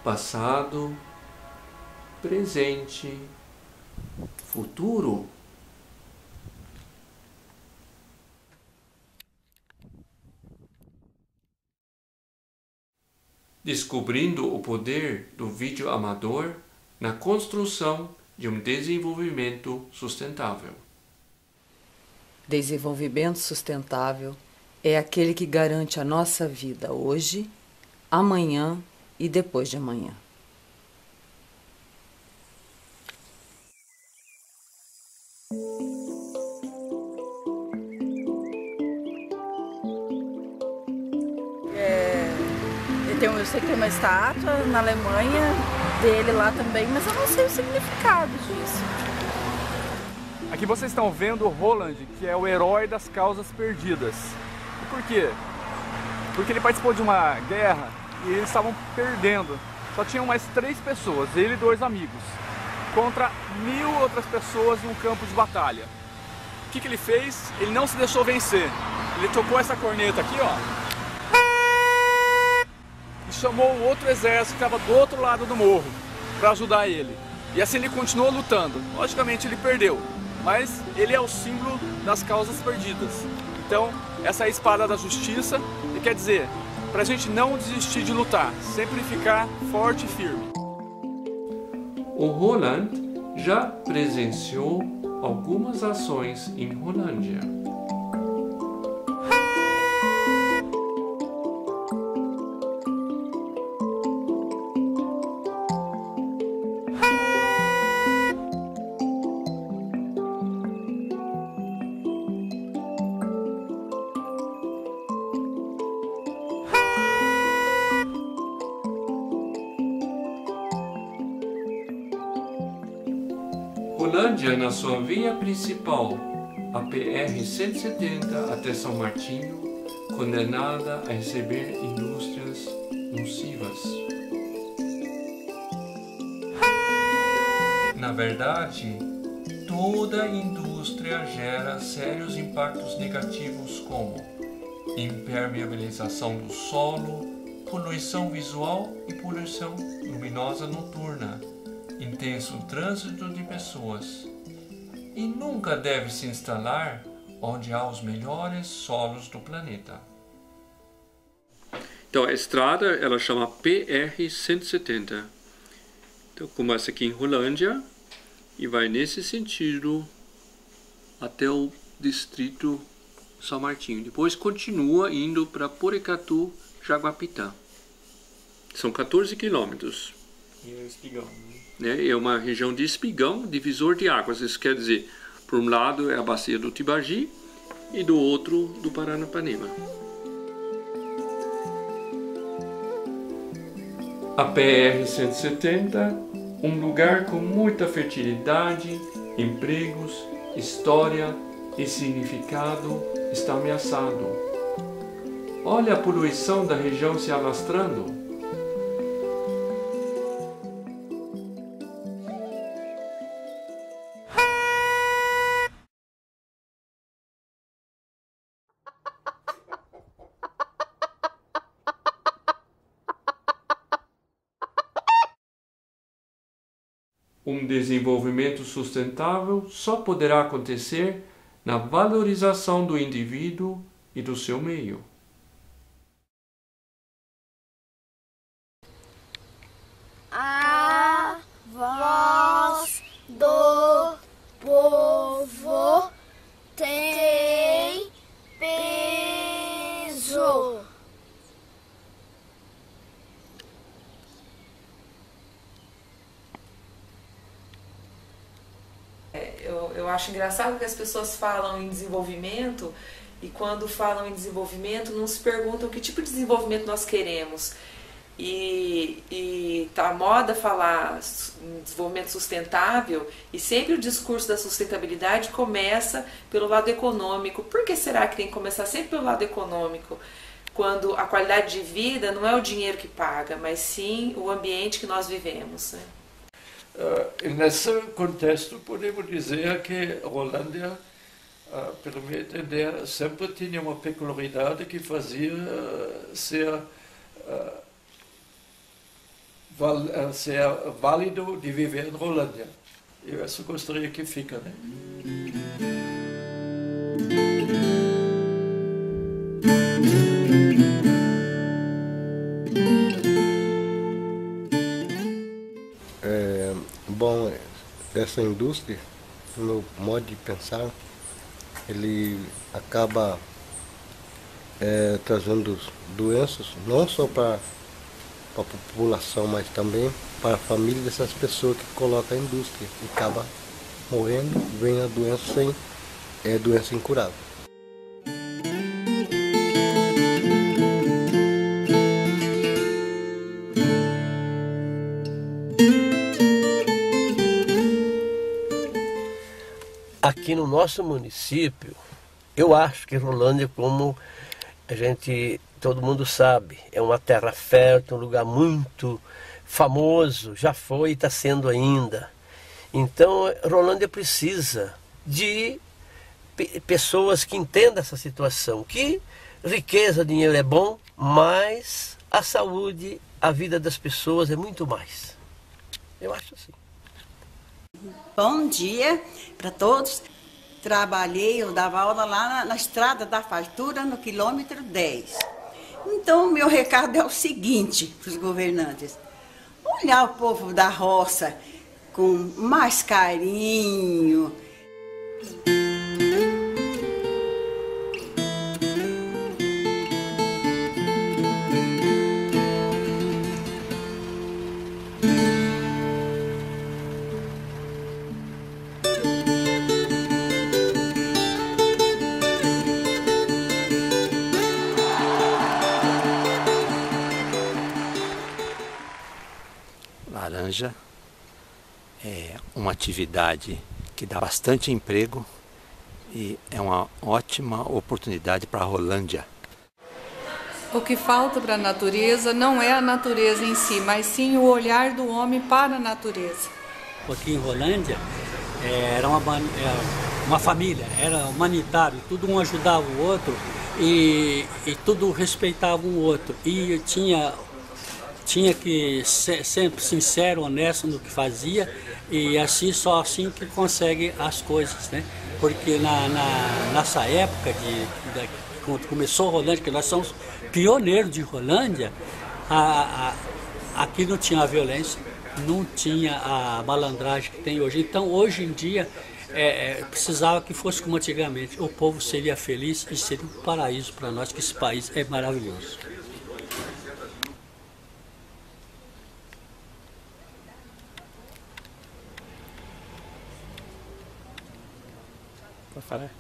passado, presente, futuro. Descobrindo o poder do vídeo amador na construção de um desenvolvimento sustentável. Desenvolvimento sustentável é aquele que garante a nossa vida hoje, amanhã e depois de amanhã. Eu sei que tem uma estátua na Alemanha dele lá também, mas eu não sei o significado disso. Aqui vocês estão vendo o Roland, que é o herói das causas perdidas. E por quê? Porque ele participou de uma guerra e eles estavam perdendo. Só tinham mais 3 pessoas, ele e 2 amigos, contra 1000 outras pessoas em um campo de batalha. O que ele fez? Ele não se deixou vencer. Ele tocou essa corneta aqui, ó. E chamou o outro exército que estava do outro lado do morro para ajudar ele. E assim ele continuou lutando. Logicamente ele perdeu, mas ele é o símbolo das causas perdidas. Então essa é a espada da justiça e quer dizer, para a gente não desistir de lutar, sempre ficar forte e firme. O Roland já presenciou algumas ações em Rolândia. Rolândia, na sua via principal, a PR-170 até São Martinho, condenada a receber indústrias nocivas. Na verdade, toda indústria gera sérios impactos negativos como impermeabilização do solo, poluição visual e poluição luminosa noturna, intenso trânsito de pessoas, e nunca deve se instalar onde há os melhores solos do planeta. Então a estrada ela chama PR-170. Então começa aqui em Rolândia e vai nesse sentido até o distrito São Martinho. Depois continua indo para Porecatu, Jaguapitã. São 14 quilômetros. E o espigão, né? É uma região de espigão, divisor de águas. Isso quer dizer, por um lado é a bacia do Tibagi e do outro do Paranapanema. A PR-170, um lugar com muita fertilidade, empregos, história e significado, está ameaçado. Olha a poluição da região se alastrando. Um desenvolvimento sustentável só poderá acontecer na valorização do indivíduo e do seu meio. A voz do povo tem peso. Eu acho engraçado que as pessoas falam em desenvolvimento e quando falam em desenvolvimento não se perguntam que tipo de desenvolvimento nós queremos. E tá à moda falar em desenvolvimento sustentável e sempre o discurso da sustentabilidade começa pelo lado econômico. Por que será que tem que começar sempre pelo lado econômico? Quando a qualidade de vida não é o dinheiro que paga, mas sim o ambiente que nós vivemos, né? Nesse contexto, podemos dizer que Rolândia, pelo meu entender, sempre tinha uma peculiaridade que fazia ser ser válido de viver em Rolândia. Eu isso gostaria que fica, né? Bom, essa indústria, no meu modo de pensar, ele acaba trazendo doenças, não só para a população, mas também para a família dessas pessoas que colocam a indústria e acaba morrendo, vem a doença doença incurável. Aqui no nosso município, eu acho que Rolândia, como todo mundo sabe, é uma terra fértil, um lugar muito famoso, já foi e está sendo ainda. Então, Rolândia precisa de pessoas que entendam essa situação, que riqueza, dinheiro é bom, mas a saúde, a vida das pessoas é muito mais. Eu acho assim. Bom dia para todos. Trabalhei, eu dava aula lá na Estrada da Fartura, no quilômetro 10. Então, o meu recado é o seguinte para os governantes: olhar o povo da roça com mais carinho. Laranja é uma atividade que dá bastante emprego e é uma ótima oportunidade para a Rolândia. O que falta para a natureza não é a natureza em si, mas sim o olhar do homem para a natureza. Aqui em Rolândia era uma família, era humanitário, todo um ajudava o outro e tudo respeitava o outro. E tinha que ser sempre sincero, honesto no que fazia, e assim, só assim que consegue as coisas, né? Porque nessa época, quando começou Rolândia, que nós somos pioneiros de Rolândia, aqui não tinha a violência, não tinha a malandragem que tem hoje. Então, hoje em dia, precisava que fosse como antigamente. O povo seria feliz e seria um paraíso para nós, que esse país é maravilhoso. Falar.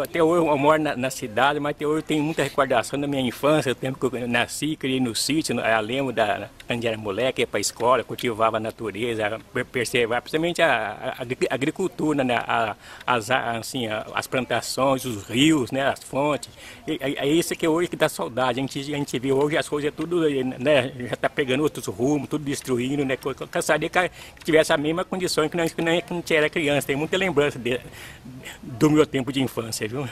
Até hoje eu moro na cidade, mas até hoje eu tenho muita recordação da minha infância, o tempo que eu nasci, criei no sítio, eu lembro quando era moleque, ia para a escola, cultivava a natureza, preservar, principalmente a agricultura, né? As plantações, os rios, né? As fontes. É isso que hoje que dá saudade. A gente vê hoje as coisas tudo, né? Já está pegando outros rumos, tudo destruindo, né? Eu gostaria que tivesse a mesma condição que a gente era criança. Tem muita lembrança do meu tempo de infância, viu?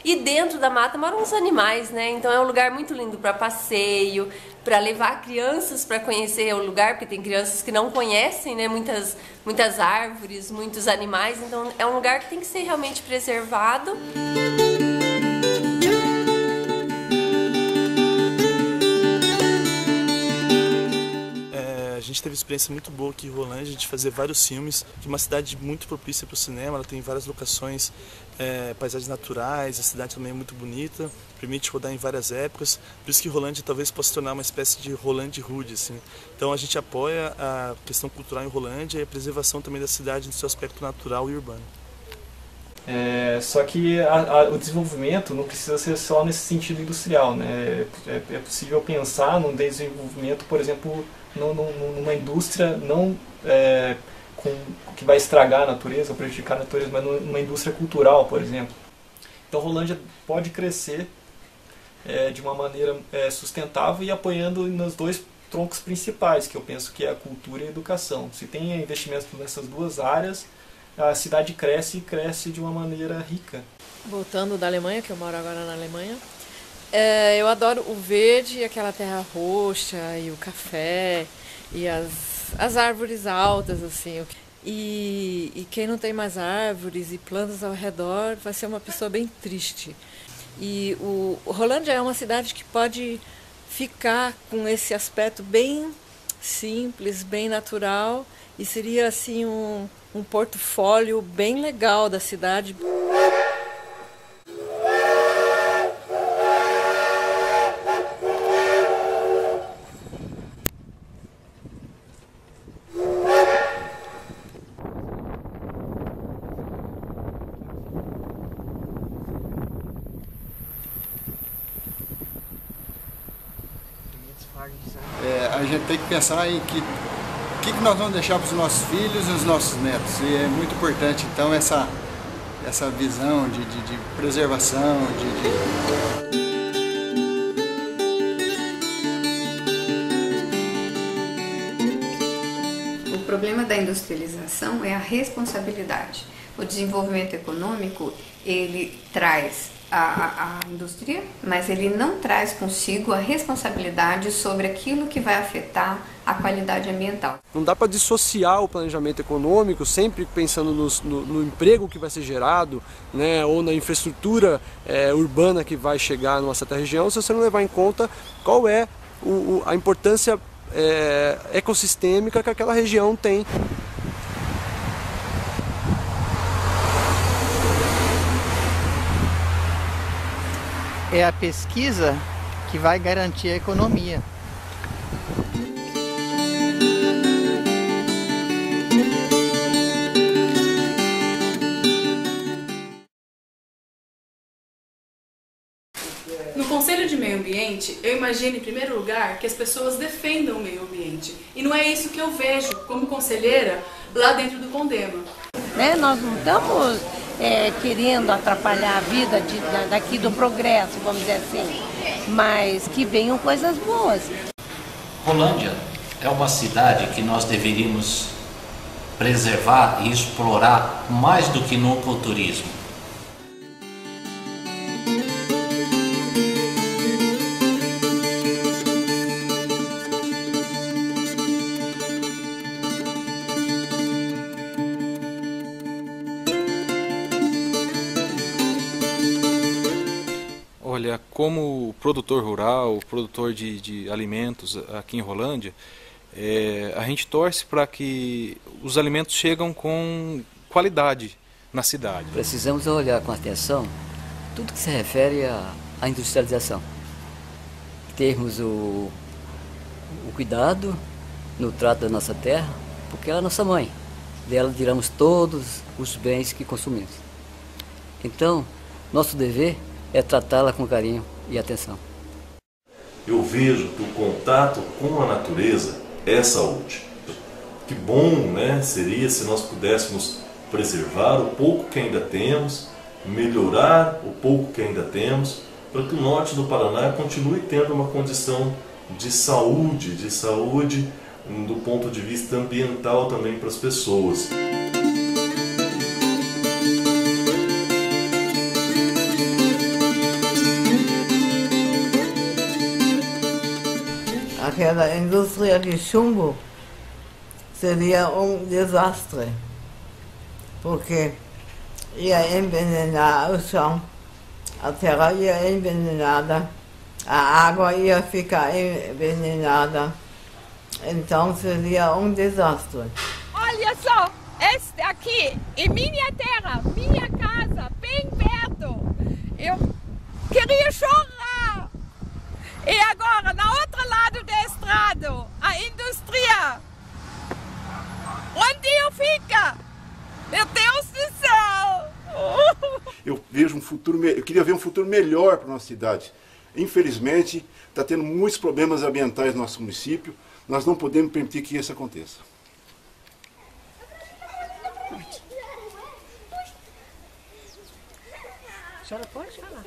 E dentro da mata moram os animais, né? Então é um lugar muito lindo para passeio, para levar crianças para conhecer o lugar, porque tem crianças que não conhecem, né? Muitas árvores, muitos animais. Então é um lugar que tem que ser realmente preservado. A gente teve experiência muito boa aqui em Rolândia de fazer vários filmes, que é uma cidade muito propícia para o cinema, ela tem várias locações, paisagens naturais, a cidade também é muito bonita, permite rodar em várias épocas, por isso que Rolândia talvez possa se tornar uma espécie de Rolândia Hood, assim. Então a gente apoia a questão cultural em Rolândia e a preservação também da cidade no seu aspecto natural e urbano. Só que o desenvolvimento não precisa ser só nesse sentido industrial, né? É possível pensar num desenvolvimento, por exemplo, numa indústria não que vai estragar a natureza, prejudicar a natureza, mas numa indústria cultural, por exemplo. Então Rolândia pode crescer de uma maneira sustentável e apoiando nos dois troncos principais, que eu penso que é a cultura e a educação. Se tem investimento nessas duas áreas, a cidade cresce e cresce de uma maneira rica. Voltando da Alemanha, que eu moro agora na Alemanha, Eu adoro o verde, aquela terra roxa, e o café, e as árvores altas, assim. E quem não tem mais árvores e plantas ao redor vai ser uma pessoa bem triste. E o Rolândia é uma cidade que pode ficar com esse aspecto bem simples, bem natural, e seria assim um portfólio bem legal da cidade. A gente tem que pensar em que nós vamos deixar para os nossos filhos e os nossos netos. E é muito importante, então, essa visão de preservação, O problema da industrialização é a responsabilidade. O desenvolvimento econômico, ele traz a indústria, mas ele não traz consigo a responsabilidade sobre aquilo que vai afetar a qualidade ambiental. Não dá para dissociar o planejamento econômico, sempre pensando no emprego que vai ser gerado, né, ou na infraestrutura urbana que vai chegar numa certa região, se você não levar em conta qual é a importância ecossistêmica que aquela região tem. É a pesquisa que vai garantir a economia. No Conselho de Meio Ambiente, eu imagino, em primeiro lugar, que as pessoas defendam o meio ambiente. E não é isso que eu vejo como conselheira lá dentro do Condema. Nós não estamos querendo atrapalhar a vida daqui do progresso, vamos dizer assim, mas que venham coisas boas. Rolândia é uma cidade que nós deveríamos preservar e explorar mais do que nunca o turismo. Olha, como produtor rural, produtor de alimentos aqui em Rolândia, a gente torce para que os alimentos cheguem com qualidade na cidade. Precisamos olhar com atenção tudo que se refere à industrialização. Termos o cuidado no trato da nossa terra, porque ela é a nossa mãe. Dela tiramos todos os bens que consumimos. Então, nosso dever é tratá-la com carinho e atenção. Eu vejo que o contato com a natureza é saúde. Que bom, né, seria se nós pudéssemos preservar o pouco que ainda temos, melhorar o pouco que ainda temos, para que o norte do Paraná continue tendo uma condição de saúde do ponto de vista ambiental também para as pessoas. Aquela indústria de chumbo seria um desastre, porque ia envenenar o chão, a terra ia envenenada, a água ia ficar envenenada, então seria um desastre. Olha só, este aqui é minha terra, minha casa, bem perto. Eu queria chorar. E agora, no outro lado da estrada, a indústria. Onde eu fico? Meu Deus do céu! Eu vejo eu queria ver um futuro melhor para a nossa cidade. Infelizmente, está tendo muitos problemas ambientais no nosso município. Nós não podemos permitir que isso aconteça. A senhora pode falar.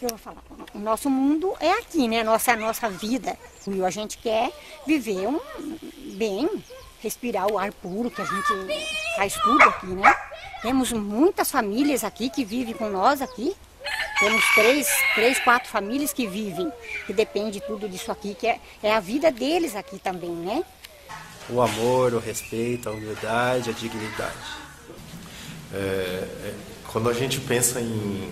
Eu vou falar. O nosso mundo é aqui, né? A nossa vida. E a gente quer viver bem, respirar o ar puro que a gente faz tudo aqui, né? Temos muitas famílias aqui que vivem com nós aqui, temos 4 famílias que vivem, que depende tudo disso aqui, que é a vida deles aqui também, né? O amor, o respeito, a humildade, a dignidade. Quando a gente pensa em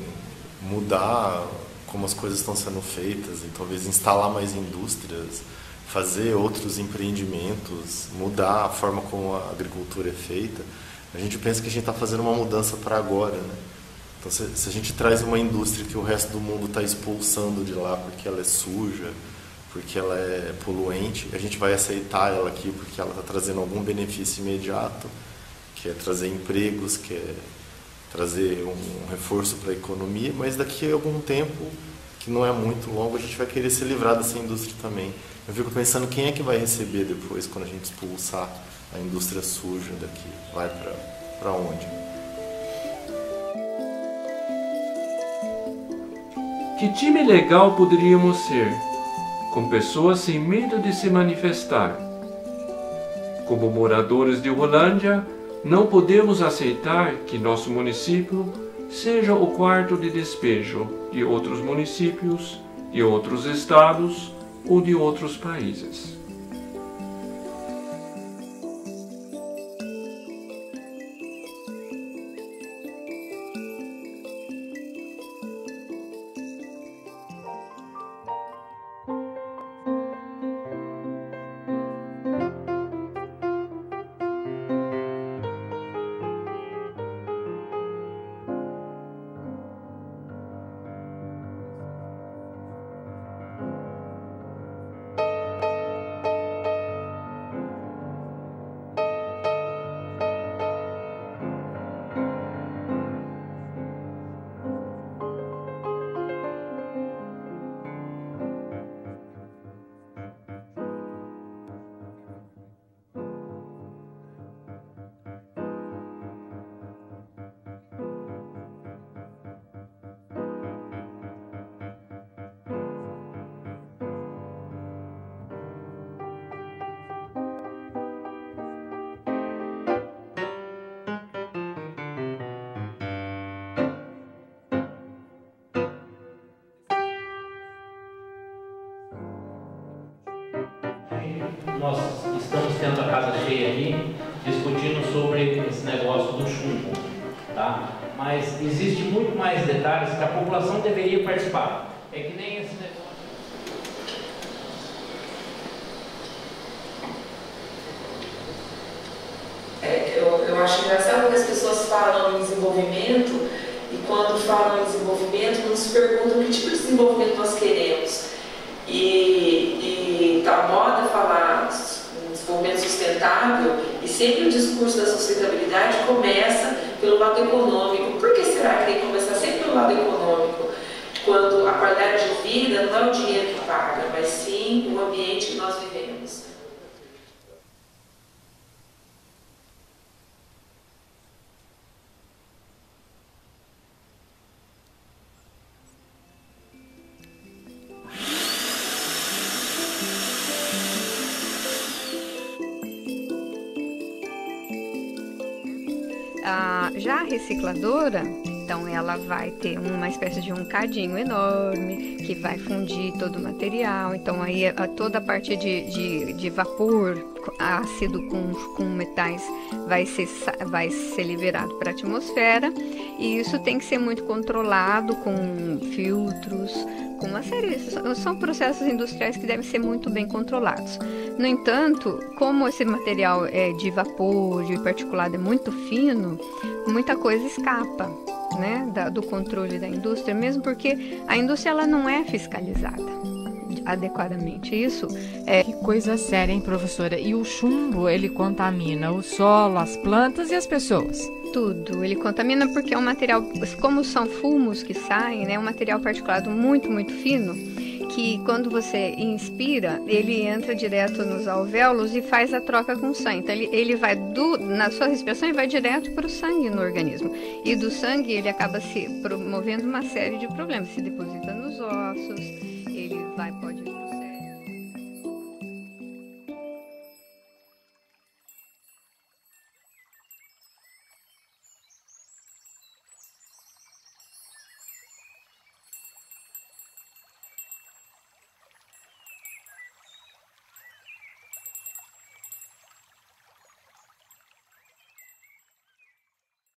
mudar como as coisas estão sendo feitas e talvez instalar mais indústrias, fazer outros empreendimentos, mudar a forma como a agricultura é feita, a gente pensa que a gente está fazendo uma mudança para agora, né? Então, se a gente traz uma indústria que o resto do mundo está expulsando de lá porque ela é suja, porque ela é poluente, a gente vai aceitar ela aqui porque ela está trazendo algum benefício imediato, que é trazer empregos, que é trazer um reforço para a economia, mas daqui a algum tempo, que não é muito longo, a gente vai querer se livrar dessa indústria também. Eu fico pensando quem é que vai receber depois, quando a gente expulsar a indústria suja daqui, vai para onde? Que time legal poderíamos ser, com pessoas sem medo de se manifestar? Como moradores de Rolândia, não podemos aceitar que nosso município seja o quarto de despejo de outros municípios, de outros estados ou de outros países. Nós estamos tendo a casa cheia aqui, discutindo sobre esse negócio do chumbo, tá? Mas existe muito mais detalhes que a população deveria participar. É que nem esse negócio. Eu acho engraçado que as pessoas falam em desenvolvimento e quando falam em desenvolvimento não se perguntam que tipo de desenvolvimento nós queremos. E tá moda falar em desenvolvimento sustentável e sempre o discurso da sustentabilidade começa pelo lado econômico. Por que será que tem que começar sempre pelo lado econômico? Quando a qualidade de vida não é o dinheiro que paga, mas sim o ambiente que nós vivemos. Já a recicladora, então ela vai ter uma espécie de um cadinho enorme que vai fundir todo o material. Então aí toda a parte de vapor ácido com metais vai ser liberado para a atmosfera, e isso tem que ser muito controlado com filtros, com uma série, são processos industriais que devem ser muito bem controlados. No entanto, como esse material é de vapor, de particulado, é muito fino, muita coisa escapa, né, do controle da indústria, mesmo porque a indústria ela não é fiscalizada adequadamente. Isso é... Que coisa séria, hein, professora? E o chumbo, ele contamina o solo, as plantas e as pessoas? Tudo. Ele contamina porque é um material, como são fumos que saem, né, um material particulado muito, muito fino, que quando você inspira, ele entra direto nos alvéolos e faz a troca com o sangue. Então ele vai na sua respiração e vai direto para o sangue no organismo. E do sangue ele acaba se promovendo uma série de problemas. Se deposita nos ossos, ele pode